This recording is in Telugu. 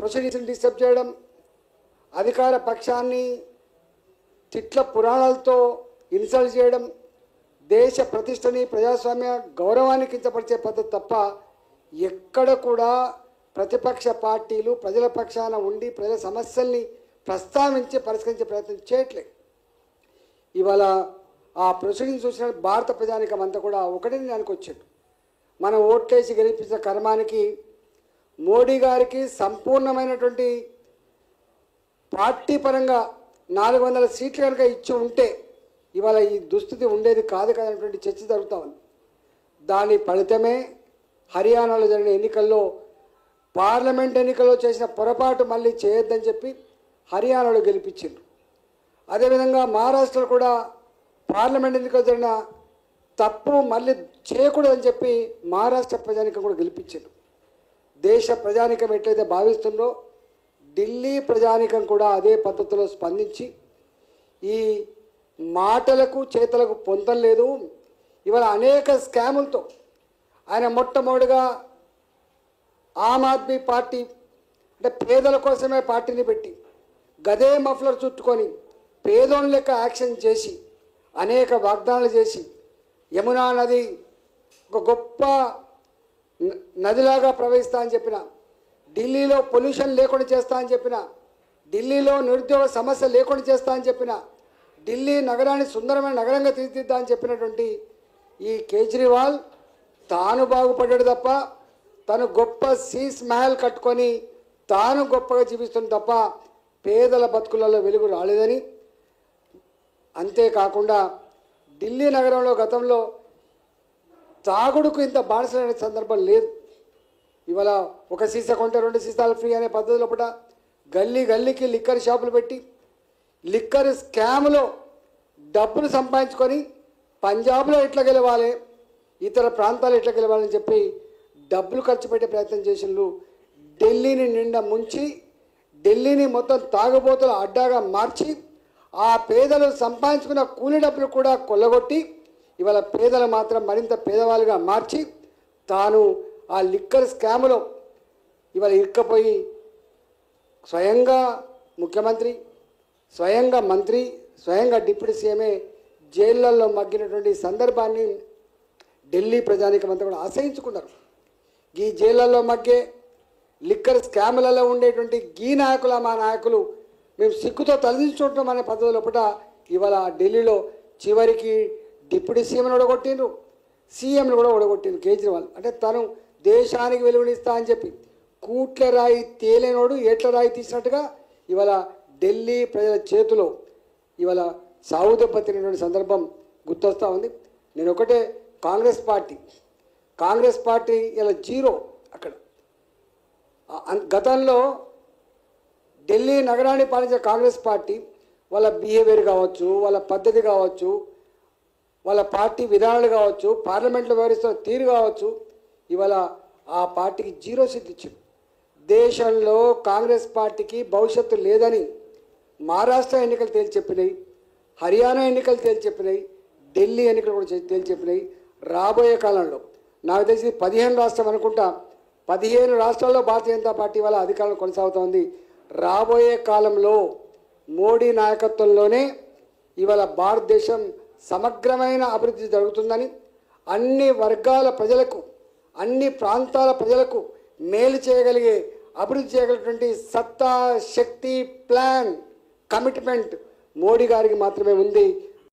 ప్రొసీడింగ్స్ని డిస్టర్బ్ చేయడం, అధికార పక్షాన్ని తిట్ల పురాణాలతో ఇన్సల్ట్ చేయడం, దేశ ప్రతిష్టని ప్రజాస్వామ్య గౌరవాన్ని కించపరిచే పద్ధతి తప్ప ఎక్కడ కూడా ప్రతిపక్ష పార్టీలు ప్రజల పక్షాన ఉండి ప్రజల సమస్యల్ని ప్రస్తావించి పరిష్కరించే ప్రయత్నం చేయట్లేదు. ఇవాళ ఆ ప్రొసీడింగ్స్ చూసిన భారత ప్రజానికం అంతా కూడా ఒకటే దానికి వచ్చాడు. మనం ఓట్లేసి గెలిపించిన కర్మానికి మోడీ గారికి సంపూర్ణమైనటువంటి పార్టీ పరంగా 400 సీట్లు కనుక ఇచ్చి ఉంటే ఇవాళ ఈ దుస్థితి ఉండేది కాదు కదనేటువంటి చర్చ జరుగుతూ ఉంది. దాని ఫలితమే హర్యానాలో జరిగిన ఎన్నికల్లో పార్లమెంట్ ఎన్నికల్లో చేసిన పొరపాటు మళ్ళీ చేయొద్దని చెప్పి హర్యానాలో గెలిపించారు. అదేవిధంగా మహారాష్ట్రలో కూడా పార్లమెంట్ ఎన్నికల్లో జరిగిన తప్పు మళ్ళీ చేయకూడదని చెప్పి మహారాష్ట్ర ప్రజానికం కూడా గెలిపించారు. దేశ ప్రజానికం ఎట్లయితే భావిస్తుందో ఢిల్లీ ప్రజానికం కూడా అదే పద్ధతిలో స్పందించి ఈ మాటలకు చేతలకు పొంతం లేదు. ఇవాళ అనేక స్కాములతో ఆయన మొట్టమొదటిగా ఆమ్ ఆద్మీ పార్టీ అంటే పేదల కోసమే పార్టీని పెట్టి గదే మఫ్లర్ చుట్టుకొని పేదోళ్ళ లెక్క యాక్షన్ చేసి అనేక వాగ్దానాలు చేసి యమునా నది ఒక గొప్ప నదిలాగా ప్రవహిస్తా అని చెప్పిన, ఢిల్లీలో పొల్యూషన్ లేకుండా చేస్తా అని చెప్పిన, ఢిల్లీలో నిరుద్యోగ సమస్య లేకుండా చేస్తా అని చెప్పిన, ఢిల్లీ నగరాన్ని సుందరమైన నగరంగా తీర్చిదిద్దా అని చెప్పినటువంటి ఈ కేజ్రీవాల్ తాను బాగుపడ్డాడు తప్ప తను గొప్ప సీస్ మహల్ కట్టుకొని తాను గొప్పగా జీవిస్తుంది తప్ప పేదల బతుకులలో వెలుగు రాలేదని, అంతేకాకుండా ఢిల్లీ నగరంలో గతంలో తాగుడుకు ఇంత బానిసలైన సందర్భం లేదు. ఇవాళ ఒక సీసా కొంటే 2 సీసాలు ఫ్రీ అనే పద్ధతిలో కూడా గల్లీ గల్లీకి లిక్కర్ షాపులు పెట్టి లిక్కర్ స్కామ్లో డబ్బులు సంపాదించుకొని పంజాబ్లో ఎట్లా గెలవాలి, ఇతర ప్రాంతాలు ఎట్లా గెలవాలని చెప్పి డబ్బులు ఖర్చు పెట్టే ప్రయత్నం చేసిండ్రు. ఢిల్లీని నిండా ముంచి ఢిల్లీని మొత్తం తాగుబోతుల అడ్డాగా మార్చి ఆ పేదలు సంపాదించుకున్న కూలీ డబ్బులు కూడా కొల్లగొట్టి ఇవాళ పేదలు మాత్రం మరింత పేదవాళ్ళుగా మార్చి తాను ఆ లిక్కర్ స్కామ్లో ఇవాళ ఇరుక్కపోయి స్వయంగా ముఖ్యమంత్రి, స్వయంగా మంత్రి, స్వయంగా డిప్యూటీ సీఎంఏ జైళ్ళల్లో మగ్గినటువంటి సందర్భాన్ని ఢిల్లీ ప్రజానికమంతా కూడా ఆశ్రయించుకున్నారు. ఈ జైళ్ళల్లో మగ్గే లిక్కర్ స్కాములలో ఉండేటువంటి గీ నాయకుల మా నాయకులు మేము సిగ్గుతో తలదించుకుంటాం అనే పద్ధతి లోపల ఇవాళ ఢిల్లీలో చివరికి డిప్యూటీ సీఎంను ఓడగొట్టిండ్రు, సీఎంను కూడా ఓడగొట్టిండ్రు కేజ్రీవాల్. అంటే తను దేశానికి వెలువనిస్తా అని చెప్పి కూట్ల రాయి తేలేనోడు ఏట్ల రాయి తీసినట్టుగా ఇవాళ ఢిల్లీ ప్రజల చేతిలో ఇవాళ సాగు దెబ్బతినటువంటి సందర్భం గుర్తొస్తూ ఉంది. నేను ఒకటే కాంగ్రెస్ పార్టీ ఇలా జీరో. అక్కడ గతంలో ఢిల్లీ నగరాన్ని పాలించే కాంగ్రెస్ పార్టీ వాళ్ళ బిహేవియర్ కావచ్చు, వాళ్ళ పద్ధతి కావచ్చు, వాళ్ళ పార్టీ విధానాలు కావచ్చు, పార్లమెంట్లో వ్యవహరిస్తున్న తీరు కావచ్చు, ఇవాళ ఆ పార్టీకి 0 సీట్లు ఇచ్చింది. దేశంలో కాంగ్రెస్ పార్టీకి భవిష్యత్తు లేదని మహారాష్ట్ర ఎన్నికలు తేల్చి చెప్పినాయి, హర్యానా ఎన్నికలు తేల్చి చెప్పినాయి, ఢిల్లీ ఎన్నికలు కూడా తేల్చి చెప్పినాయి. రాబోయే కాలంలో నాకు తెలిసి 15 రాష్ట్రం అనుకుంటా, 15 రాష్ట్రాల్లో భారతీయ జనతా పార్టీ వాళ్ళ అధికారంలో కొనసాగుతోంది. రాబోయే కాలంలో మోడీ నాయకత్వంలోనే ఇవాళ భారతదేశం సమగ్రమైన అభివృద్ధి జరుగుతుందని, అన్ని వర్గాల ప్రజలకు, అన్ని ప్రాంతాల ప్రజలకు మేలు చేయగలిగే, అభివృద్ధి చేయగలిగినటువంటి సత్తా, శక్తి, ప్లాన్, కమిట్మెంట్ మోడీ గారికి మాత్రమే ఉంది.